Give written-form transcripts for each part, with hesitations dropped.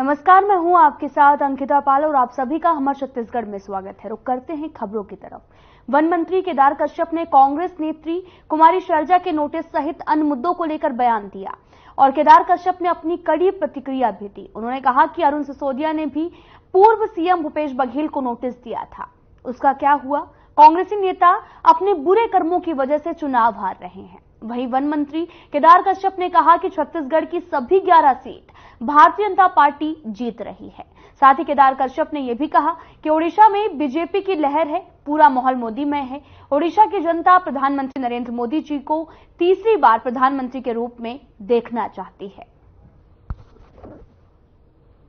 नमस्कार, मैं हूं आपके साथ अंकिता पाल और आप सभी का हमारे छत्तीसगढ़ में स्वागत है। रुक करते हैं खबरों की तरफ। वन मंत्री केदार कश्यप ने कांग्रेस नेत्री कुमारी शैलजा के नोटिस सहित अन्य मुद्दों को लेकर बयान दिया और केदार कश्यप ने अपनी कड़ी प्रतिक्रिया भी दी। उन्होंने कहा कि अरुण सिसोदिया ने भी पूर्व सीएम भूपेश बघेल को नोटिस दिया था, उसका क्या हुआ? कांग्रेसी नेता अपने बुरे कर्मों की वजह से चुनाव हार रहे हैं। वहीं वन मंत्री केदार कश्यप ने कहा कि छत्तीसगढ़ की सभी 11 सीट भारतीय जनता पार्टी जीत रही है। साथ ही केदार कश्यप ने यह भी कहा कि ओडिशा में बीजेपी की लहर है, पूरा माहौल मोदीमय है। ओडिशा की जनता प्रधानमंत्री नरेंद्र मोदी जी को तीसरी बार प्रधानमंत्री के रूप में देखना चाहती है।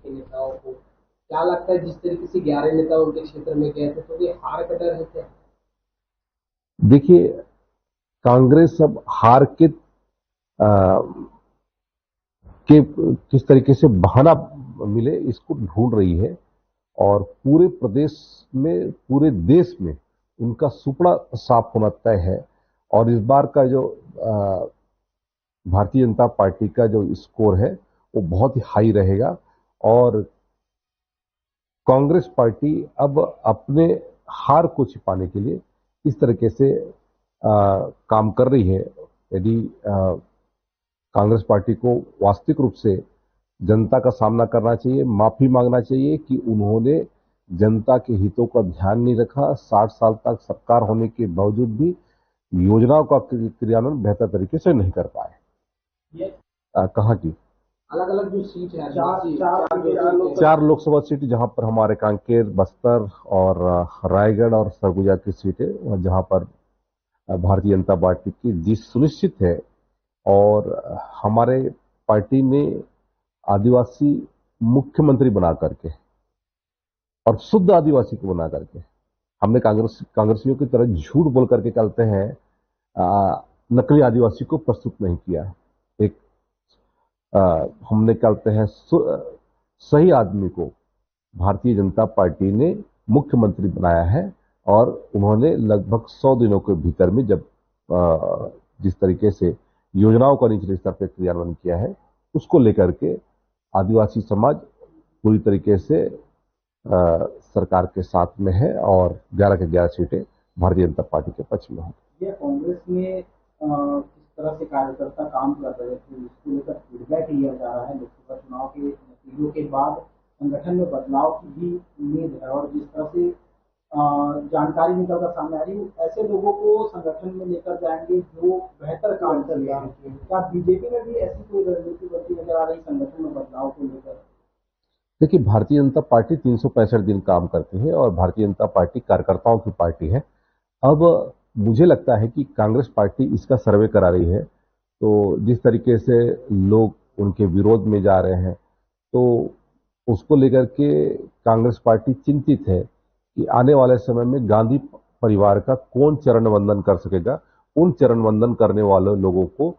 नेताओं को क्या लगता है, जिस तरीके से 11 नेता उनके क्षेत्र में गए थे, तो ये हार का डर है क्या? देखिए, कांग्रेस अब हार के किस तरीके से बहाना मिले इसको ढूंढ रही है और पूरे प्रदेश में, पूरे देश में उनका सुपड़ा साफ होना तय है। और इस बार का जो भारतीय जनता पार्टी का जो स्कोर है वो बहुत ही हाई रहेगा और कांग्रेस पार्टी अब अपने हार को छिपाने के लिए इस तरीके से काम कर रही है। यदि कांग्रेस पार्टी को वास्तविक रूप से जनता का सामना करना चाहिए, माफी मांगना चाहिए कि उन्होंने जनता के हितों का ध्यान नहीं रखा। 60 साल तक सरकार होने के बावजूद भी योजनाओं का क्रियान्वयन बेहतर तरीके से नहीं कर पाए। कहाँ की अलग अलग जो सीट है, चार लोकसभा सीट, जहां पर हमारे कांकेर, बस्तर और रायगढ़ और सरगुजा की सीटें, जहां पर भारतीय जनता पार्टी की जीत सुनिश्चित है। और हमारे पार्टी ने आदिवासी मुख्यमंत्री बना करके और शुद्ध आदिवासी को बना करके, हमने कांग्रेसियों की तरह झूठ बोल करके चलते हैं, नकली आदिवासी को प्रस्तुत नहीं किया। एक हमने कहते हैं सही आदमी को भारतीय जनता पार्टी ने मुख्यमंत्री बनाया है और उन्होंने लगभग 100 दिनों के भीतर में जब जिस तरीके से योजनाओं का निचले स्तर पर क्रियान्वयन किया है, उसको लेकर के आदिवासी समाज पूरी तरीके से सरकार के साथ में है और 11 के 11 सीटें भारतीय जनता पार्टी के पक्ष में होंगी। ये कांग्रेस में किस तरह से कार्यकर्ता काम कर रहे थे, इसको लेकर फीडबैक लिया जा रहा है। लोकसभा चुनाव के नतीजों के बाद संगठन में बदलाव की भी उम्मीद है और जिस तरह से जानकारी निकलकर सामने आ रही है, ऐसे लोगों को संगठन में लेकर जाएंगे जो बेहतर काम कर रहे हैं। क्या बीजेपी में भी ऐसी कोई रणनीति बनती नजर आ रही संगठन में बदलाव को लेकर? देखिए, भारतीय जनता पार्टी 365 दिन काम करती है और भारतीय जनता पार्टी कार्यकर्ताओं की पार्टी है। अब मुझे लगता है कि कांग्रेस पार्टी इसका सर्वे करा रही है, तो जिस तरीके से लोग उनके विरोध में जा रहे हैं, तो उसको लेकर के कांग्रेस पार्टी चिंतित है कि आने वाले समय में गांधी परिवार का कौन चरण वंदन कर सकेगा। उन चरण वंदन करने वाले लोगों को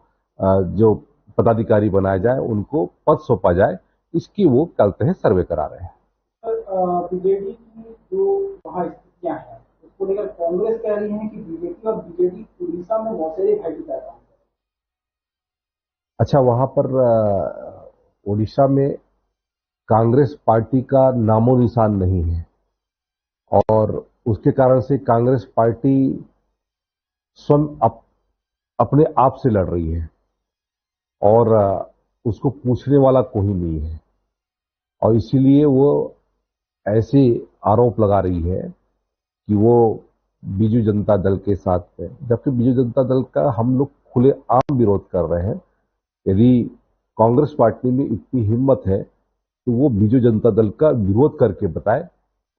जो पदाधिकारी बनाया जाए, उनको पद सौंपा जाए, इसकी वो कहते हैं सर्वे करा रहे हैं। बीजेडी की जो वहाँ स्थितियां हैं उसको लेकर कांग्रेस कह रही है कि बीजेपी और बीजेडी उड़ीसा में मौसेरे भाई का काम है। अच्छा, वहां पर उड़ीसा में कांग्रेस पार्टी का नामो निशान नहीं है और उसके कारण से कांग्रेस पार्टी स्वयं अपने आप से लड़ रही है और उसको पूछने वाला कोई नहीं है और इसीलिए वो ऐसे आरोप लगा रही है कि वो बीजू जनता दल के साथ है, जबकि बीजू जनता दल का हम लोग खुलेआम विरोध कर रहे हैं। यदि कांग्रेस पार्टी में इतनी हिम्मत है तो वो बीजू जनता दल का विरोध करके बताए,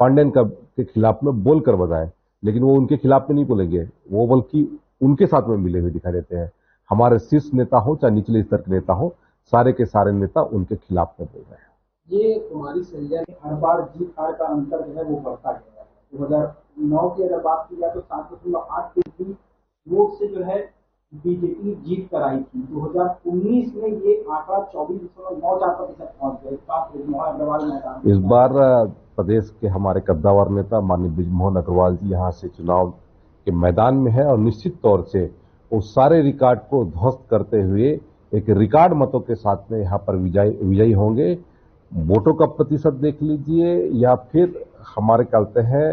पांडेन के खिलाफ में बोलकर बताए, लेकिन वो उनके खिलाफ में नहीं बोलेंगे, वो बल्कि उनके साथ में मिले हुए दिखाई देते हैं। हमारे शीर्ष नेता हो चाहे निचले स्तर के नेता हो, सारे के सारे नेता उनके खिलाफ में बोल रहे हैं। ये कुमारी शैलजा ने हर बार जीत हार का अंतर जो है वो बढ़ता गया है। 2009 की अगर बात की जाए तो 7.8% वोट से जो है बीजेपी जीत कर आई थी। 2019 में ये आंकड़ा 24.94% पहुंच गया। इस बार प्रदेश के हमारे कद्दावर नेता माननीय बृजमोहन अग्रवाल जी यहाँ से चुनाव के मैदान में है और निश्चित तौर से वो सारे रिकॉर्ड को ध्वस्त करते हुए एक रिकॉर्ड मतों के साथ में यहाँ पर विजयी होंगे। वोटों का प्रतिशत देख लीजिए या फिर हमारे कहते हैं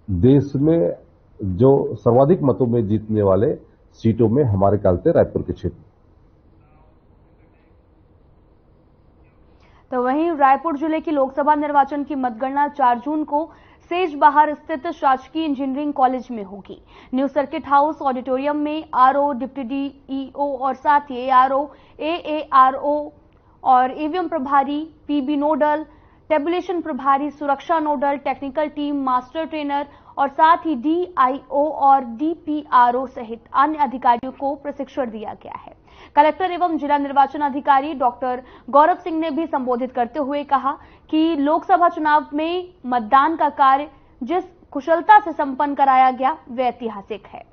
देश में जो सर्वाधिक मतों में जीतने वाले सीटों में हमारे कहते रायपुर के क्षेत्र। तो वहीं रायपुर जिले की लोकसभा निर्वाचन की मतगणना 4 जून को सेजबहार स्थित शासकीय इंजीनियरिंग कॉलेज में होगी। न्यू सर्किट हाउस ऑडिटोरियम में आरओ, डिप्टी डीईओ और साथ ही एआरओ, एएआरओ और ईवीएम प्रभारी, पीबी नोडल, टेबुलेशन प्रभारी, सुरक्षा nodal, technical team, master trainer और साथ ही डीआईओ और डीपीआरओ सहित अन्य अधिकारियों को प्रशिक्षण दिया गया है। कलेक्टर एवं जिला निर्वाचन अधिकारी डॉक्टर गौरव सिंह ने भी संबोधित करते हुए कहा कि लोकसभा चुनाव में मतदान का कार्य जिस कुशलता से संपन्न कराया गया वह ऐतिहासिक है।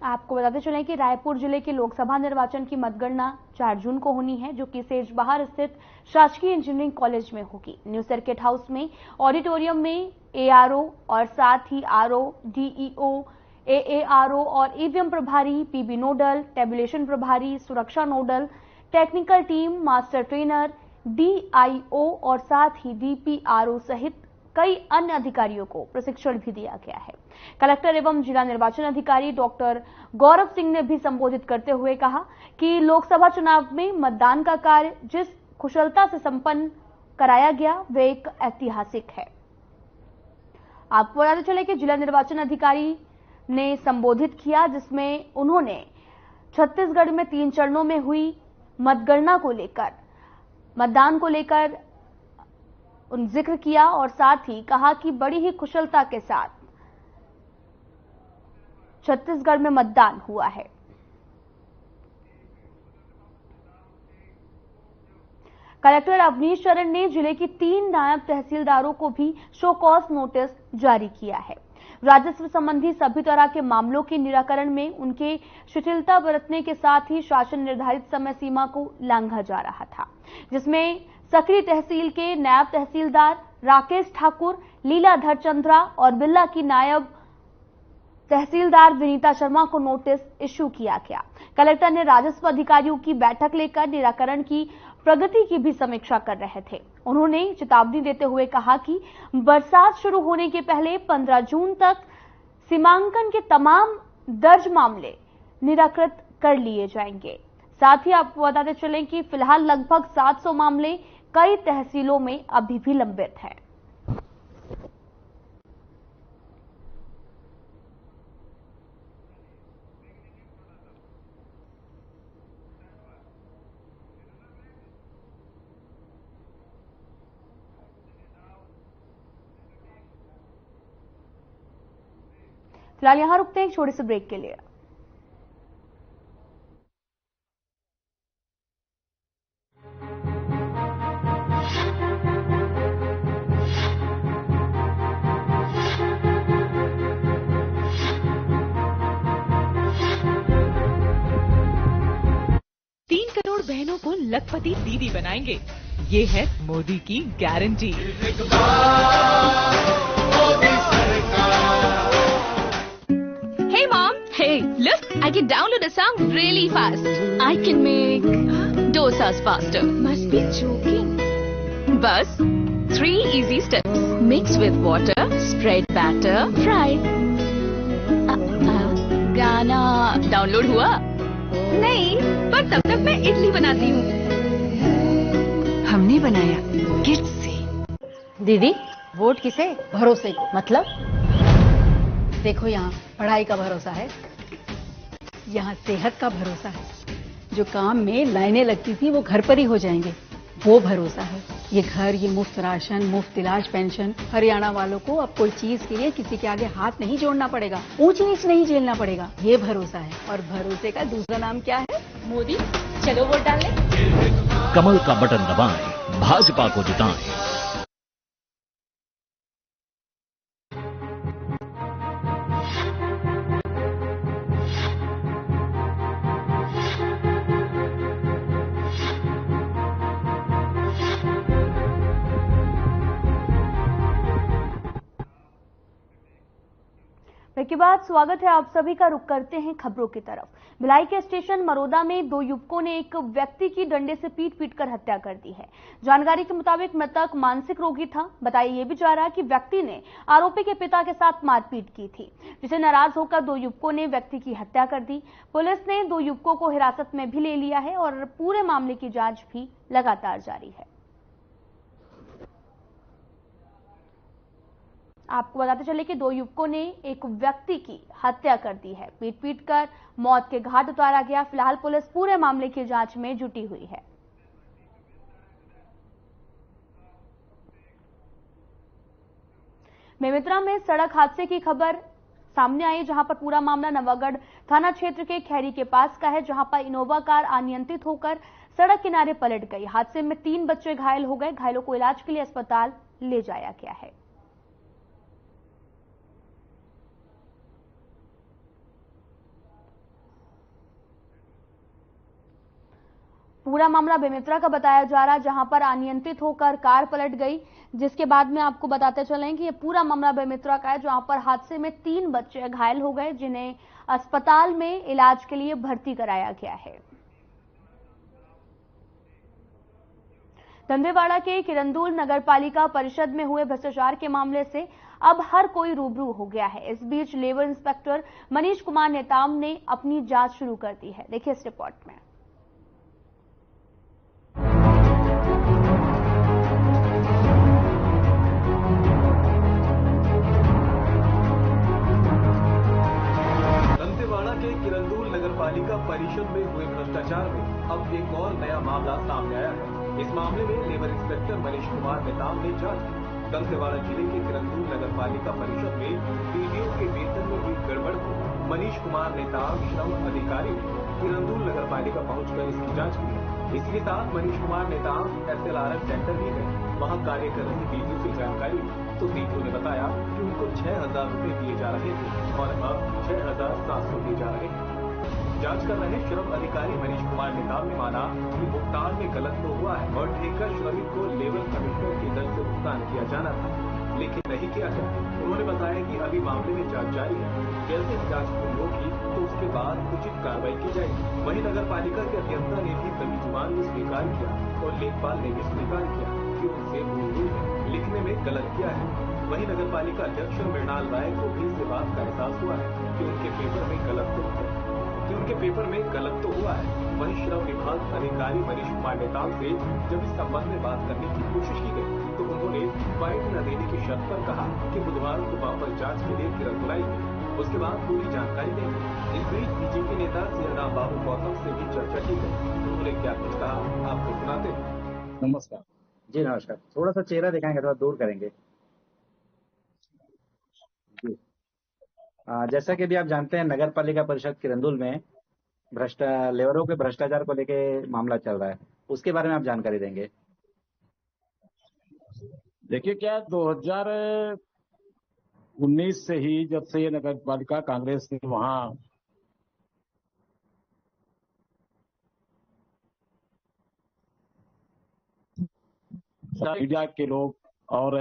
आपको बताते चलें कि रायपुर जिले के लोकसभा निर्वाचन की मतगणना 4 जून को होनी है, जो कि सेजबहार स्थित शासकीय इंजीनियरिंग कॉलेज में होगी। न्यू सर्किट हाउस में ऑडिटोरियम में एआरओ और साथ ही आरओ, डीईओ, एएआरओ और ईवीएम प्रभारी, पीबी नोडल, टेबुलेशन प्रभारी, सुरक्षा nodal, technical team, master trainer, DIO और साथ ही डीपीआरओ सहित कई अन्य अधिकारियों को प्रशिक्षण भी दिया गया है। कलेक्टर एवं जिला निर्वाचन अधिकारी डॉक्टर गौरव सिंह ने भी संबोधित करते हुए कहा कि लोकसभा चुनाव में मतदान का कार्य जिस कुशलता से संपन्न कराया गया वह एक ऐतिहासिक है। आपको बताते चले कि जिला निर्वाचन अधिकारी ने संबोधित किया, जिसमें उन्होंने छत्तीसगढ़ में 3 चरणों में हुई मतगणना को लेकर, मतदान को लेकर जिक्र किया और साथ ही कहा कि बड़ी ही कुशलता के साथ छत्तीसगढ़ में मतदान हुआ है। कलेक्टर अवनीश चरण ने जिले की 3 नायब तहसीलदारों को भी शो कॉज नोटिस जारी किया है। राजस्व संबंधी सभी तरह के मामलों के निराकरण में उनके शिथिलता बरतने के साथ ही शासन निर्धारित समय सीमा को लांघा जा रहा था, जिसमें सकरी तहसील के नायब तहसीलदार राकेश ठाकुर, लीलाधर चंद्रा और बिल्ला की नायब तहसीलदार विनीता शर्मा को नोटिस इश्यू किया गया। कलेक्टर ने राजस्व अधिकारियों की बैठक लेकर निराकरण की प्रगति की भी समीक्षा कर रहे थे। उन्होंने चेतावनी देते हुए कहा कि बरसात शुरू होने के पहले 15 जून तक सीमांकन के तमाम दर्ज मामले निराकृत कर लिए जाएंगे। साथ ही आपको बताते चलें कि फिलहाल लगभग 700 मामले कई तहसीलों में अभी भी लंबित हैं। फिलहाल यहां रुकते हैं एक छोटे से ब्रेक के लिए। बहनों को लखपति दीदी बनाएंगे, ये है मोदी की guarantee. Hey mom, hey, look, I can download a song really fast. I can make dosas faster. Must be joking. Bus, 3 easy steps. Mix with water, spread batter, fry. गाना डाउनलोड हुआ? नहीं, पर तब तक मैं इडली बनाती हूँ। हमने बनाया किट से। दीदी, वोट किसे? भरोसे को। मतलब? देखो, यहाँ पढ़ाई का भरोसा है, यहाँ सेहत का भरोसा है। जो काम में लाइनें लगती थी वो घर पर ही हो जाएंगे, वो भरोसा है। ये घर, ये मुफ्त राशन, मुफ्त इलाज, पेंशन। हरियाणा वालों को अब कोई चीज के लिए किसी के आगे हाथ नहीं जोड़ना पड़ेगा, ऊंच नीच नहीं झेलना पड़ेगा। ये भरोसा है। और भरोसे का दूसरा नाम क्या है? मोदी। चलो वोट डालने। कमल का बटन दबाएं, भाजपा को जिताएं। ब्रेक के बाद स्वागत है आप सभी का। रुक करते हैं खबरों की तरफ। भिलाई के स्टेशन मरोदा में दो युवकों ने एक व्यक्ति की डंडे से पीट कर हत्या कर दी है। जानकारी के मुताबिक मृतक मानसिक रोगी था। बताया ये भी जा रहा है कि व्यक्ति ने आरोपी के पिता के साथ मारपीट की थी, जिसे नाराज होकर दो युवकों ने व्यक्ति की हत्या कर दी। पुलिस ने दो युवकों को हिरासत में भी ले लिया है और पूरे मामले की जांच भी लगातार जारी है। आपको बताते चले कि दो युवकों ने एक व्यक्ति की हत्या कर दी है। पीट कर मौत के घाट उतारा गया। फिलहाल पुलिस पूरे मामले की जांच में जुटी हुई है। बेमेतरा में सड़क हादसे की खबर सामने आई, जहां पर पूरा मामला नवागढ़ थाना क्षेत्र के खैरी के पास का है, जहां पर इनोवा कार अनियंत्रित होकर सड़क किनारे पलट गई। हादसे में 3 बच्चे घायल हो गए। घायलों को इलाज के लिए अस्पताल ले जाया गया है। पूरा मामला बेमेतरा का बताया जा रहा है, जहां पर अनियंत्रित होकर कार पलट गई, जिसके बाद में आपको बताते चलें कि ये पूरा मामला बेमेतरा का है, जहां पर हादसे में 3 बच्चे घायल हो गए, जिन्हें अस्पताल में इलाज के लिए भर्ती कराया गया है। दंतेवाड़ा के किरंदुल नगर पालिका परिषद में हुए भ्रष्टाचार के मामले से अब हर कोई रूबरू हो गया है। इस बीच लेबर इंस्पेक्टर मनीष कुमार नेताम ने अपनी जांच शुरू कर दी है। देखिए इस रिपोर्ट में। किरंदुल नगर पालिका परिषद में हुए भ्रष्टाचार में अब एक और नया मामला सामने आया है। इस मामले में लेबर इंस्पेक्टर मनीष कुमार नेताम ने जांच की। दंतेवाड़ा जिले के किरंदुल नगर पालिका परिषद में पीडीओ के वेतन में हुई गड़बड़ को मनीष कुमार नेताम श्रम अधिकारी ने किरंदुल नगर पालिका पहुंचकर इसकी जांच की। इसके साथ मनीष कुमार नेताम SLRM सेंटर भी गए। वहां कार्य कर रही डीपीओ से जानकारी ली तो डीपीओ ने बताया कि उनको 6,000 रुपए दिए जा रहे थे और अब 6,700 दिए जा रहे हैं। जांच कर रहे श्रम अधिकारी मनीष कुमार नेताम ने माना कि भुगतान में गलत तो हुआ है और ठेका श्रमिक को लेबर कमिश्नर के दर से भुगतान किया जाना था, लेकिन नहीं किया गया। उन्होंने बताया कि अभी मामले में जांच जारी है। जैसे ही जांच पूरी होगी तो उसके बाद उचित कार्रवाई की जाएगी। वहीं नगर पालिका के अभियंता ने भी कभी जुबान में स्वीकार किया और लेखपाल ने भी स्वीकार किया कि उनसे भूल हुई है, लिखने में गलत किया है। वहीं नगर पालिका अध्यक्ष मृणाल राय को भी इस बात का एहसास हुआ है कि उनके पेपर में गलत तो हुआ है। वहीं श्रम विभाग अधिकारी मनीष कुमार नेताम से जब इस संबंध में बात करने की कोशिश की गई तो उन्होंने फाइन न देने की शर्त पर कहा कि बुधवार को वापस जांच के लिए किरण बुलाएंगे, उसके बाद पूरी जानकारी देंगे। इस बीच बीजेपी नेता सियाराम बाबू गौतम से भी चर्चा की गई। उन्होंने क्या कुछ कहा आपको सुनाते हैं। नमस्कार जी। नमस्कार। थोड़ा सा चेहरा दिखाएंगे, थोड़ा दूर करेंगे जी। जैसा कि भी आप जानते हैं, नगर पालिका परिषद किरंदुल में लेबरों के भ्रष्टाचार को लेके मामला चल रहा है, उसके बारे में आप जानकारी देंगे। देखिए, क्या 2019 से ही जब से ये नगर पालिका कांग्रेस ने वहां मीडिया के लोग और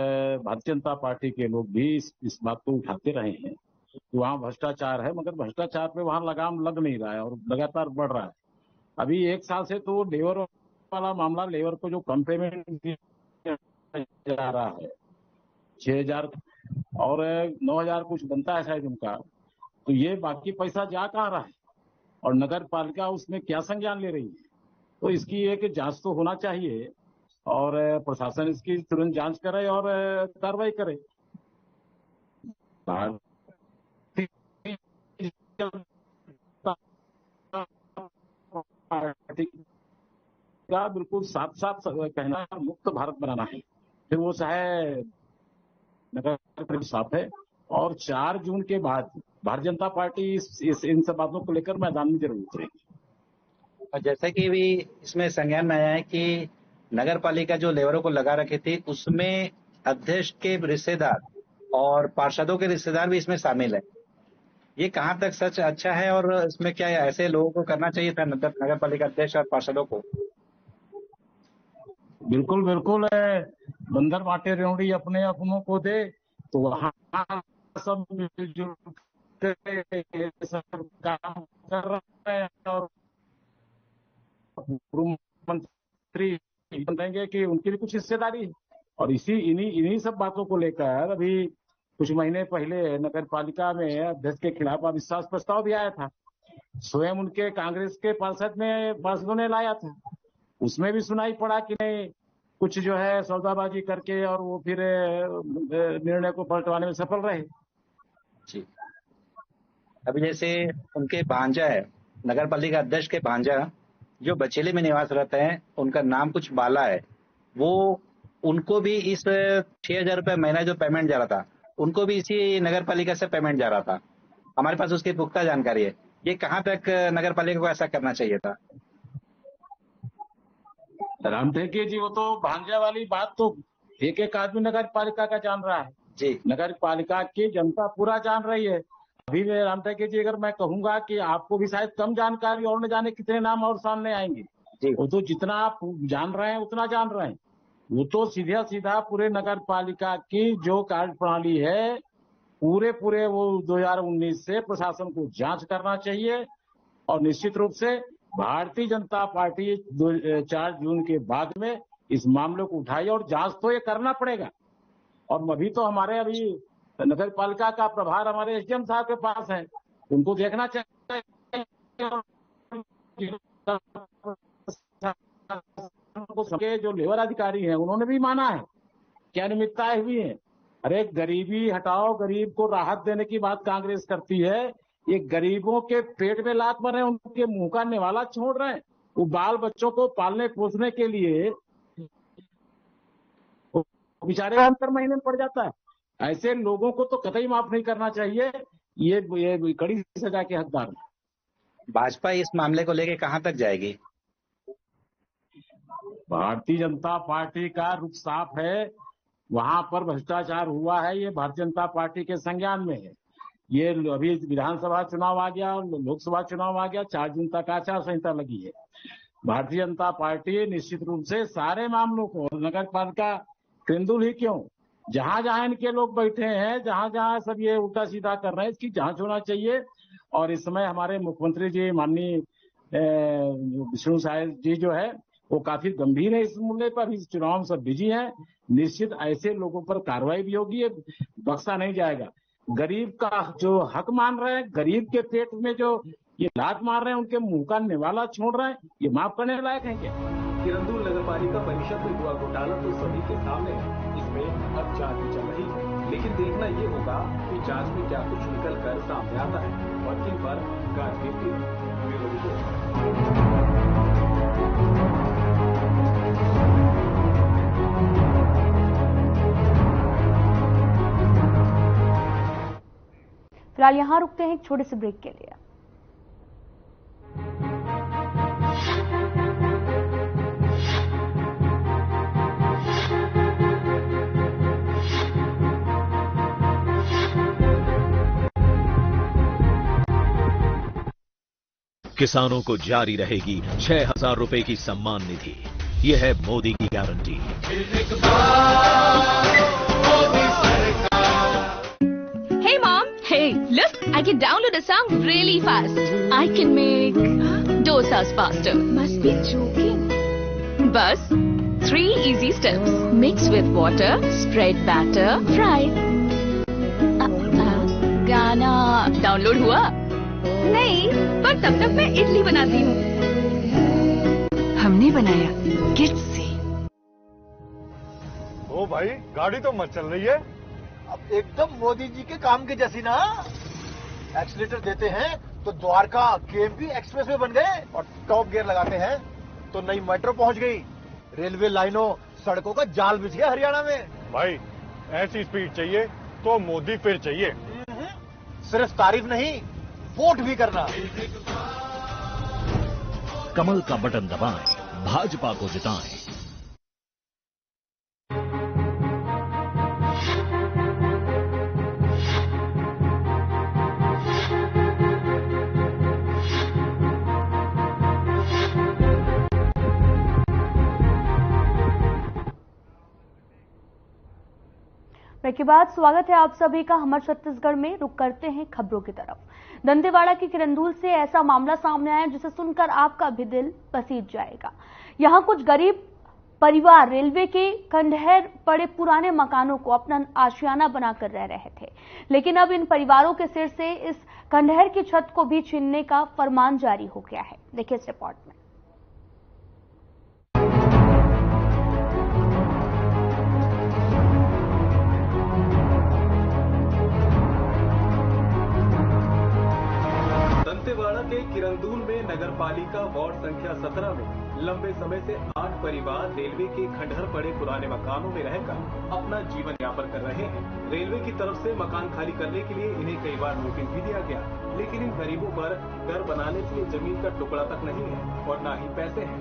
भारतीय जनता पार्टी के लोग भी इस बात को उठाते रहे हैं कि वहां भ्रष्टाचार है, मगर भ्रष्टाचार पे वहां लगाम लग नहीं रहा है और लगातार बढ़ रहा है। अभी 1 साल से तो लेबर वाला मामला, लेबर को जो कम पेमेंट दिया जा रहा है 6,000 और 9,000 कुछ बनता है शायद उनका, तो ये बाकी पैसा जा कहाँ रहा है और नगर पालिका उसमें क्या संज्ञान ले रही है। तो इसकी एक जांच तो होना चाहिए और प्रशासन इसकी तुरंत जांच करे और कार्रवाई करे। का बिल्कुल साफ साफ कहना मुक्त भारत बनाना है, फिर वो चाहे नगर साफ है। और 4 जून के बाद भारतीय जनता पार्टी इन सब बातों को लेकर मैदान में जरूर उतरेगी। और जैसे कि भी इसमें संज्ञान में आया है कि नगर पालिका जो लेबरों को लगा रखे थे उसमें अध्यक्ष के रिश्तेदार और पार्षदों के रिश्तेदार भी इसमें शामिल है। ये कहाँ तक सच अच्छा है और इसमें क्या ऐसे लोगों को करना चाहिए था नगर पालिका अध्यक्ष और पार्षदों को? बिल्कुल बिल्कुल, बंदर बांटे रेवड़ी अपने अपनों को दे, तो वहाँ सब मिलजुल ये सब काम कर रहे हैं और पूर्व मंत्री बनेंगे कि उनकी भी कुछ हिस्सेदारी है। और इन्हीं सब बातों को लेकर अभी कुछ महीने पहले नगर पालिका में अध्यक्ष के खिलाफ अविश्वास प्रस्ताव भी आया था। स्वयं उनके कांग्रेस के पार्षदों ने लाया था। उसमें भी सुनाई पड़ा कि नहीं, कुछ जो है सौदाबाजी करके और वो फिर निर्णय को पलटवाने में सफल रहे। जी, अभी जैसे उनके भांजा है, नगर पालिका अध्यक्ष के भांजा जो बचेली में निवास रहते हैं, उनका नाम कुछ बाला है, वो उनको भी इस 6,000 रुपये महीना जो पेमेंट जा रहा था, उनको भी इसी नगर पालिका से पेमेंट जा रहा था। हमारे पास उसकी पुख्ता जानकारी है। ये कहाँ तक नगर पालिका को ऐसा करना चाहिए था? राम टेके जी, वो तो भांजा वाली बात तो एक आदमी नगर पालिका का जान रहा है जी। नगर पालिका की जनता पूरा जान रही है। अभी मैं राम टेके जी, अगर मैं कहूंगा कि आपको भी शायद कम जानकारी, और न जाने कितने नाम और सामने आएंगे। वो तो जितना आप जान रहे हैं उतना जान रहे हैं। वो तो सीधा पूरे नगर पालिका की जो कार्य प्रणाली है, पूरे वो 2019 से प्रशासन को जांच करना चाहिए। और निश्चित रूप से भारतीय जनता पार्टी 4 जून के बाद में इस मामले को उठाई और जांच तो ये करना पड़ेगा। और अभी तो हमारे नगर पालिका का प्रभार हमारे एसडीएम साहब के पास है, उनको देखना चाहिए। जो लेबर अधिकारी हैं उन्होंने भी माना है कि अनियमितताएं हुई हैं। अरे गरीबी हटाओ, गरीब को राहत देने की बात कांग्रेस करती है। ये गरीबों के पेट में लात मार रहे हैं, उनके मुंह का निवाला छोड़ रहे हैं। वो बाल बच्चों को पालने पोसने के लिए बेचारे अंतर महीने में पड़ जाता है। ऐसे लोगों को तो कतई माफ नहीं करना चाहिए। ये कड़ी सजा के हकदार। भाजपा इस मामले को लेकर कहां तक जाएगी? भारतीय जनता पार्टी का रुख साफ है। वहां पर भ्रष्टाचार हुआ है, ये भारतीय जनता पार्टी के संज्ञान में है। ये अभी विधानसभा चुनाव आ गया, लोकसभा चुनाव आ गया, 4 जून तक आचार संहिता लगी है। भारतीय जनता पार्टी निश्चित रूप से सारे मामलों को, नगर पालिका तेंदुल ही क्यों, जहां जहां इनके लोग बैठे हैं, जहां जहां सब ये उल्टा सीधा कर रहे हैं, इसकी जांच होना चाहिए। और इस समय हमारे मुख्यमंत्री जी माननीय विष्णु साय जी जो है वो काफी गंभीर है इस मुद्दे पर। इस चुनाव में सब बिजी है। निश्चित ऐसे लोगों पर कार्रवाई भी होगी, बख्शा नहीं जाएगा। गरीब का जो हक मान रहे हैं, गरीब के पेट में जो ये लात मार रहे हैं, उनके मुंह का निवाला छोड़ रहे हैं, ये माफ करने लायक है क्या? किरंदुल नगर पालिका परिषद में हुआ घोटाला तो सभी के सामने है। इसमें अब जांच भी चल रही है, लेकिन देखना ये होगा कि जांच में क्या कुछ निकल कर सामने आता है और किन पर गाज गिरती है। Bureau report. फिलहाल यहां रुकते हैं एक छोटे से ब्रेक के लिए। किसानों को जारी रहेगी 6,000 रुपए की सम्मान निधि। यह है मोदी की guarantee. Hey mom, hey, look, I can download a song really fast. I can make dosas faster. Must be joking. Bus, 3 easy steps. Mix with water, spread batter, fry. गाना डाउनलोड हुआ? नहीं, पर तब तक मैं इडली बनाती हूँ। हमने बनाया किड्स से। ओ भाई, गाड़ी तो मत चल रही है। अब एकदम मोदी जी के काम के जैसी ना। एक्सीलेटर देते हैं तो द्वारका केएमपी एक्सप्रेस वे बन गए, और टॉप गियर लगाते हैं तो नई मेट्रो पहुंच गई। रेलवे लाइनों, सड़कों का जाल बिछ गया हरियाणा में। भाई, ऐसी स्पीड चाहिए तो मोदी फिर चाहिए। सिर्फ तारीफ नहीं, वोट भी करना। कमल का बटन दबाएं, भाजपा को जिताएं। ब्रेक के बाद स्वागत है आप सभी का हमर छत्तीसगढ़ में। रुक करते हैं खबरों की तरफ। दंतेवाड़ा के किरंदुल से ऐसा मामला सामने आया जिसे सुनकर आपका भी दिल पसीज जाएगा। यहां कुछ गरीब परिवार रेलवे के खंडहर पड़े पुराने मकानों को अपना आशियाना बनाकर रह रहे थे, लेकिन अब इन परिवारों के सिर से इस खंडहर की छत को भी छीनने का फरमान जारी हो गया है। देखिए इस रिपोर्ट में। दंतेवाड़ा के किरंदुल में नगर पालिका वार्ड संख्या 17 में लंबे समय से 8 परिवार रेलवे के खंडहर पड़े पुराने मकानों में रहकर अपना जीवन यापन कर रहे हैं। रेलवे की तरफ से मकान खाली करने के लिए इन्हें कई बार नोटिस भी दिया गया, लेकिन इन गरीबों पर घर बनाने के लिए जमीन का टुकड़ा तक नहीं है और न ही पैसे हैं।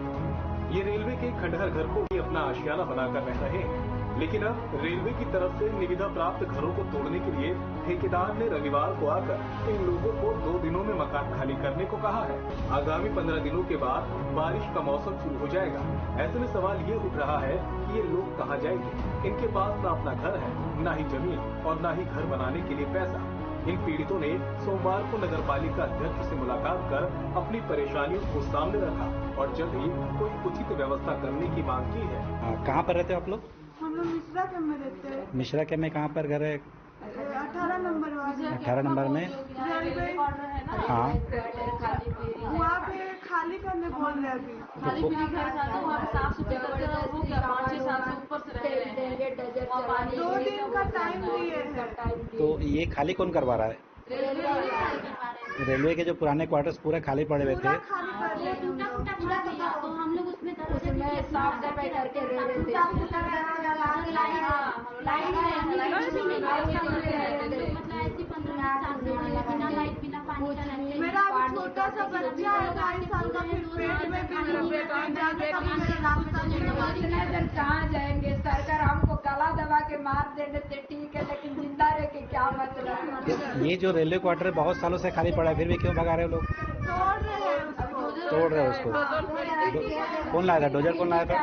ये रेलवे के खंडहर घर को भी अपना आशियाना बनाकर रह रहे हैं, लेकिन अब रेलवे की तरफ से निविदा प्राप्त घरों को तोड़ने के लिए ठेकेदार ने रविवार को आकर इन लोगों को 2 दिनों में मकान खाली करने को कहा है। आगामी 15 दिनों के बाद बारिश का मौसम शुरू हो जाएगा। ऐसे में सवाल ये उठ रहा है कि ये लोग कहाँ जाएंगे। इनके पास न अपना घर है, न ही जमीन और न ही घर बनाने के लिए पैसा। इन पीड़ितों ने सोमवार को नगर पालिका अध्यक्ष से मुलाकात कर अपनी परेशानियों को सामने रखा और जल्द ही कोई उचित व्यवस्था करने की मांग की है। कहाँ पर रहते हो आप लोग? हम लोग मिश्रा के में रहते हैं। मिश्रा के में कहाँ पर घर है? 18 नंबर वाले। 18 नंबर में? हाँ। वहाँ पे खाली करने बोल रहे अभी। खाली पीली घर चाहते हो, साफ सुथरा हो गया, 5-6 साल से ऊपर से रह रहे हैं। 2 दिन का टाइम दिए हैं। तो ये खाली कौन करवा रहा है? रेलवे के जो पुराने क्वार्टर्स पूरे खाली पड़े हुए थे। तो हम लोग उसमें साफ सफाई करके रह रहे थे। मेरा छोटा सा बच्चा है 2.5 साल का, फिर पेट में कहाँ जाएंगे? सरकार हमको गला दबा के मार देने से ठीक है, लेकिन जिंदा रह के क्या मतलब? ये जो रेलवे क्वार्टर बहुत सालों से खाली पड़ा है, फिर भी क्यों भगा रहे हो लोग? तोड़ रहे हैं उसको। कौन लाया था? डोजर कौन लाया था?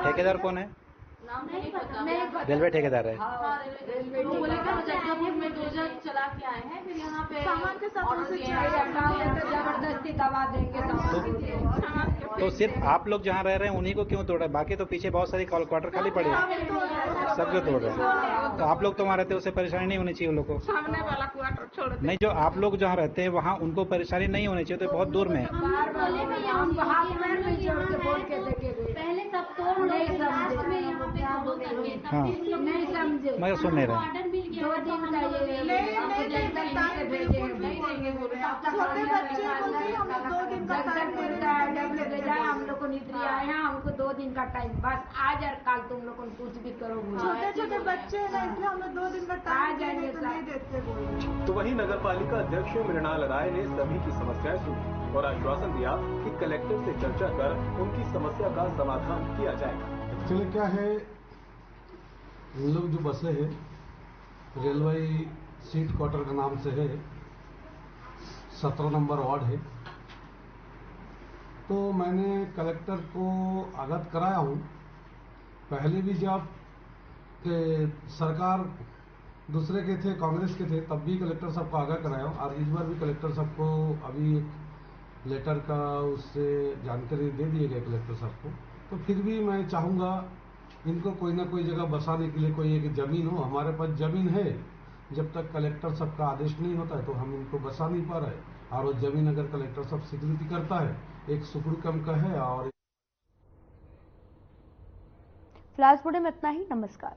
ठेकेदार कौन है? रेलवे ठेकेदार है। चला के आए हैं, फिर यहाँ पे सामान के साथ जबरदस्ती दबा देंगे। तो सिर्फ आप लोग जहाँ रह रहे हैं उन्हीं को क्यों तोड़ रहे हैं? बाकी तो पीछे बहुत सारी क्वार्टर खाली पड़े हैं, सबको तोड़ रहे हैं। तो आप लोग तो वहाँ रहते हैं, उससे परेशानी नहीं होनी चाहिए उन लोग को। सामने वाला क्वार्टर छोड़ दे। नहीं, जो आप लोग जहाँ रहते हैं वहाँ उनको परेशानी नहीं होनी चाहिए, तो बहुत दूर में है। पहले सब तोड़ नहीं समझे, हाँ नहीं समझे, मैं सुन नहीं रहा। 2 दिन का छोटे बच्चे को भी हम 2 दिन का टाइम हम लोग को नीति आए हैं, हमको 2 दिन का टाइम, बस आज और कल तुम लोग कुछ भी करो। छोटे छोटे बच्चे हैं, इसलिए हम लोग 2 दिन का टाइम देंगे तो नहीं देते। तो वहीं नगर पालिका अध्यक्ष मृणाल राय ने सभी की समस्याएं सुनी और आश्वासन दिया कि कलेक्टर से चर्चा कर उनकी समस्या का समाधान किया जाएगा। एक्चुअली क्या है, इन लोग जो बसे हैं रेलवे सीट क्वार्टर के नाम से है, 17 नंबर वार्ड है। तो मैंने कलेक्टर को अवगत कराया हूँ। पहले भी जब सरकार दूसरे के थे, कांग्रेस के थे, तब भी कलेक्टर साहब को आगाह कराया हूँ और इस बार भी कलेक्टर साहब को अभी लेटर का उससे जानकारी दे दिए गए कलेक्टर साहब को। तो फिर भी मैं चाहूँगा इनको कोई ना कोई जगह बसाने के लिए कोई एक ज़मीन हो। हमारे पास ज़मीन है, जब तक कलेक्टर साहब का आदेश नहीं होता है तो हम इनको बसा नहीं पा रहे। और वो ज़मीन अगर कलेक्टर साहब स्वीकृति करता है, एक सुपुर्द कम का है। और फिलहाल इस वीडियो में इतना ही। नमस्कार।